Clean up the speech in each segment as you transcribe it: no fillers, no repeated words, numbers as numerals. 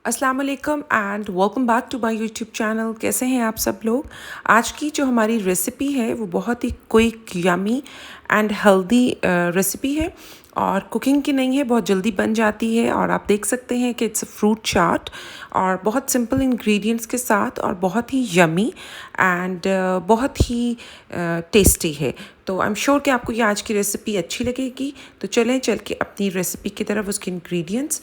अस्सलाम वालेकुम and welcome back to my YouTube channel. कैसे हैं आप सब लोग। आज की जो हमारी रेसिपी है वो बहुत ही quick yummy and healthy recipe है और कुकिंग की नहीं है, बहुत जल्दी बन जाती है। और आप देख सकते हैं कि इट्स अ फ्रूट चाट और बहुत सिंपल इंग्रेडिएंट्स के साथ और बहुत ही यमी एंड बहुत ही टेस्टी है। तो आई एम श्योर कि आपको ये आज की रेसिपी अच्छी लगेगी। तो चलें चल के अपनी रेसिपी की तरफ उसके इंग्रेडिएंट्स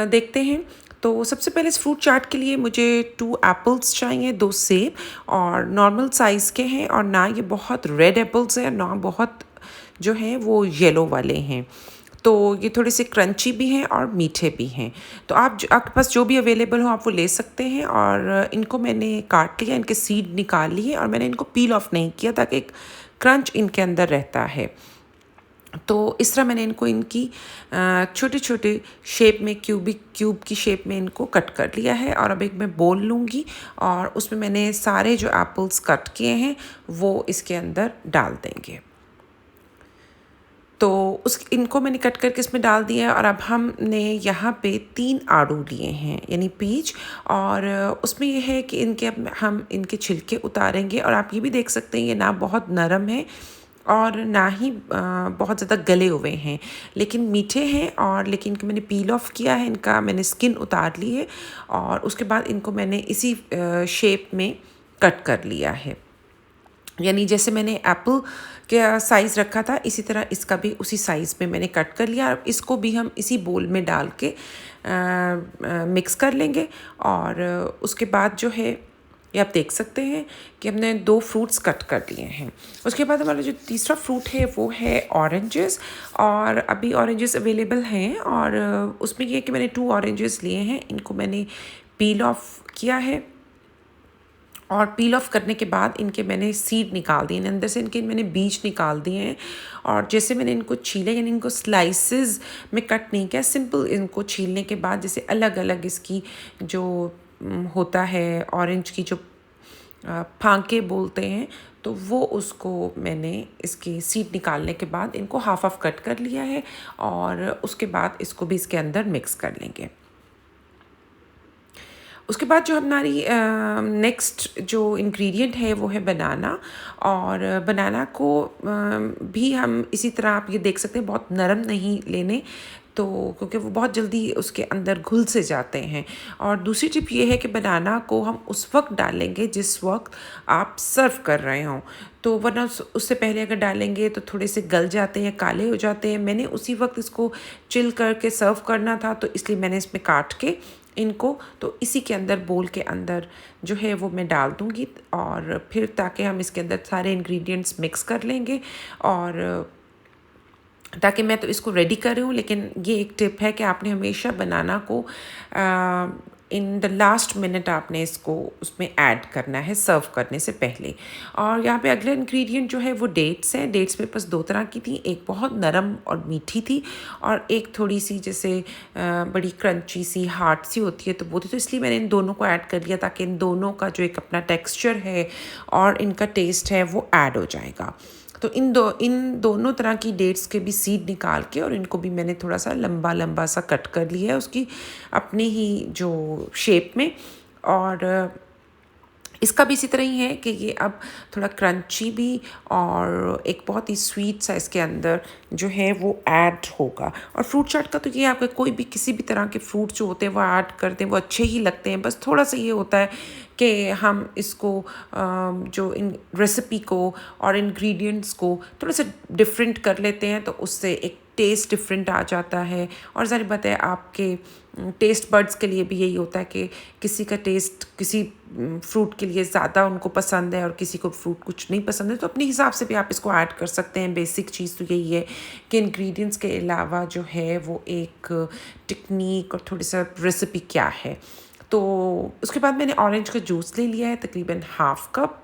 देखते हैं। तो सबसे पहले इस फ्रूट चाट के लिए मुझे 2 एप्पल्स चाहिए, 2 सेब और नॉर्मल साइज़ के हैं और ना ये बहुत रेड एप्पल्स हैं ना बहुत जो हैं वो येलो वाले हैं। तो ये थोड़े से क्रंची भी हैं और मीठे भी हैं। तो आपके पास जो भी अवेलेबल हो आप वो ले सकते हैं। और इनको मैंने काट लिया, इनके सीड निकाल लिए और मैंने इनको पील ऑफ नहीं किया ताकि एक क्रंच इनके अंदर रहता है। तो इस तरह मैंने इनको इनकी छोटे छोटे शेप में क्यूब की शेप में इनको कट कर लिया है। और अब एक मैं बोल लूँगी और उसमें मैंने सारे जो एप्पल्स कट किए हैं वो इसके अंदर डाल देंगे। तो इनको मैंने कट करके इसमें डाल दिया है। और अब हमने यहाँ पे 3 आड़ू लिए हैं यानी पीच। और उसमें ये है कि अब हम इनके छिलके उतारेंगे। और आप ये भी देख सकते हैं ये ना बहुत नरम है और ना ही बहुत ज़्यादा गले हुए हैं, लेकिन मीठे हैं। और लेकिन इनको मैंने पील ऑफ किया है, इनका मैंने स्किन उतार ली है और उसके बाद इनको मैंने इसी शेप में कट कर लिया है। यानी जैसे मैंने एप्पल का साइज़ रखा था इसी तरह इसका भी उसी साइज़ में मैंने कट कर लिया। और इसको भी हम इसी बोल में डाल के मिक्स कर लेंगे। और उसके बाद जो है ये आप देख सकते हैं कि हमने 2 फ्रूट्स कट कर लिए हैं। उसके बाद हमारा जो तीसरा फ्रूट है वो है ऑरेंजेस। और अभी ऑरेंजेस अवेलेबल हैं और उसमें ये है कि मैंने 2 ऑरेंजेस लिए हैं, इनको मैंने पील ऑफ किया है। और पील ऑफ करने के बाद इनके मैंने सीड निकाल दिए, अंदर से इनके मैंने बीज निकाल दिए हैं। और जैसे मैंने इनको छीले यानी इनको स्लाइसेस में कट नहीं किया, सिंपल इनको छीलने के बाद जैसे अलग अलग इसकी जो होता है ऑरेंज की जो फांके बोलते हैं, तो वो उसको मैंने इसकी सीड निकालने के बाद इनको हाफ हाफ कट कर लिया है। और उसके बाद इसको भी इसके अंदर मिक्स कर लेंगे। उसके बाद जो हमारी नेक्स्ट जो इंग्रेडिएंट है वो है बनाना। और बनाना को भी हम इसी तरह आप ये देख सकते हैं बहुत नरम नहीं लेने, तो क्योंकि वो बहुत जल्दी उसके अंदर घुल से जाते हैं। और दूसरी टिप ये है कि बनाना को हम उस वक्त डालेंगे जिस वक्त आप सर्व कर रहे हों। तो वरना उससे पहले अगर डालेंगे तो थोड़े से गल जाते हैं, काले हो जाते हैं। मैंने उसी वक्त इसको चिल करके सर्व करना था तो इसलिए मैंने इसमें काट के इनको तो इसी के अंदर बोल के अंदर जो है वो मैं डाल दूँगी। और फिर ताकि हम इसके अंदर सारे इंग्रेडिएंट्स मिक्स कर लेंगे। और ताकि मैं तो इसको रेडी कर रही हूँ, लेकिन ये एक टिप है कि आपने हमेशा बनाना को इन द लास्ट मिनट आपने इसको उसमें ऐड करना है सर्व करने से पहले। और यहाँ पे अगला इंग्रेडिएंट जो है वो डेट्स हैं। डेट्स मेरे पास 2 तरह की थी, एक बहुत नरम और मीठी थी और एक थोड़ी सी जैसे बड़ी क्रंची सी हार्ड सी होती है तो वो थी। तो इसलिए मैंने इन दोनों को ऐड कर लिया ताकि इन दोनों का जो एक अपना टेक्स्चर है और इनका टेस्ट है वो ऐड हो जाएगा। तो इन दोनों तरह की डेट्स के भी सीड निकाल के और इनको भी मैंने थोड़ा सा लंबा लंबा सा कट कर लिया है उसकी अपनी ही जो शेप में। और इसका भी इसी तरह ही है कि ये अब थोड़ा क्रंची भी और एक बहुत ही स्वीट सा इसके अंदर जो है वो ऐड होगा। और फ्रूट चाट का तो ये आपका कोई भी किसी भी तरह के फ्रूट जो होते हैं वो ऐड करते हैं वो अच्छे ही लगते हैं। बस थोड़ा सा ये होता है कि हम इसको जो इन रेसिपी को और इंग्रेडिएंट्स को थोड़ा सा डिफरेंट कर लेते हैं तो उससे एक टेस्ट डिफरेंट आ जाता है। और ज़ाहिर बात है आपके टेस्ट बड्स के लिए भी यही होता है कि किसी का टेस्ट किसी फ्रूट के लिए ज़्यादा उनको पसंद है और किसी को फ्रूट कुछ नहीं पसंद है, तो अपने हिसाब से भी आप इसको ऐड कर सकते हैं। बेसिक चीज़ तो यही है कि इंग्रेडिएंट्स के अलावा जो है वो एक टेक्निक और थोड़ी सा रेसिपी क्या है। तो उसके बाद मैंने ऑरेंज का जूस ले लिया है तकरीबन हाफ कप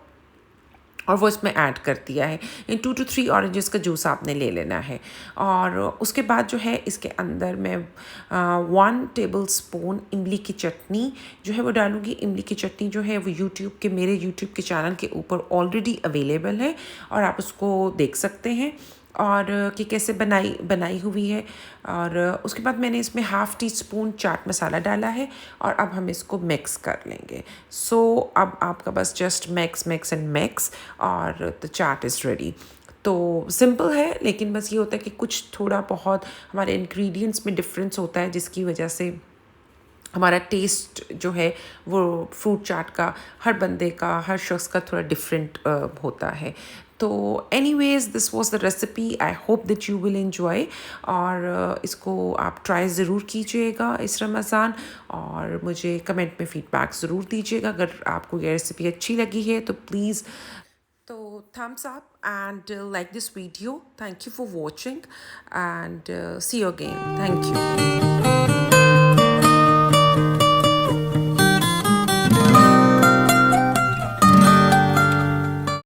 और वो इसमें ऐड कर दिया है। इन 2 to 3 ऑरेंजेस का जूस आपने ले लेना है। और उसके बाद जो है इसके अंदर मैं 1 टेबल स्पून इमली की चटनी जो है वो डालूँगी। इमली की चटनी जो है वो मेरे यूट्यूब के चैनल के ऊपर ऑलरेडी अवेलेबल है और आप उसको देख सकते हैं। और कि कैसे बनाई बनाई हुई है। और उसके बाद मैंने इसमें half tea spoon chaat masala डाला है और अब हम इसको मिक्स कर लेंगे। सो अब आपका बस just mix mix and mix और द चाट इज़ रेडी। तो सिंपल है, लेकिन बस ये होता है कि कुछ थोड़ा बहुत हमारे इंग्रेडिएंट्स में डिफरेंस होता है, जिसकी वजह से हमारा टेस्ट जो है वो फ्रूट चाट का हर बंदे का, हर शख्स का थोड़ा डिफरेंट होता है। तो anyways this was the recipe, I hope that you will enjoy. और इसको आप ट्राई ज़रूर कीजिएगा इस रमज़ान, और मुझे कमेंट में फ़ीडबैक ज़रूर दीजिएगा अगर आपको ये रेसिपी अच्छी लगी है तो प्लीज़। तो thumbs up and like this video. Thank you for watching, and see you again. Thank you.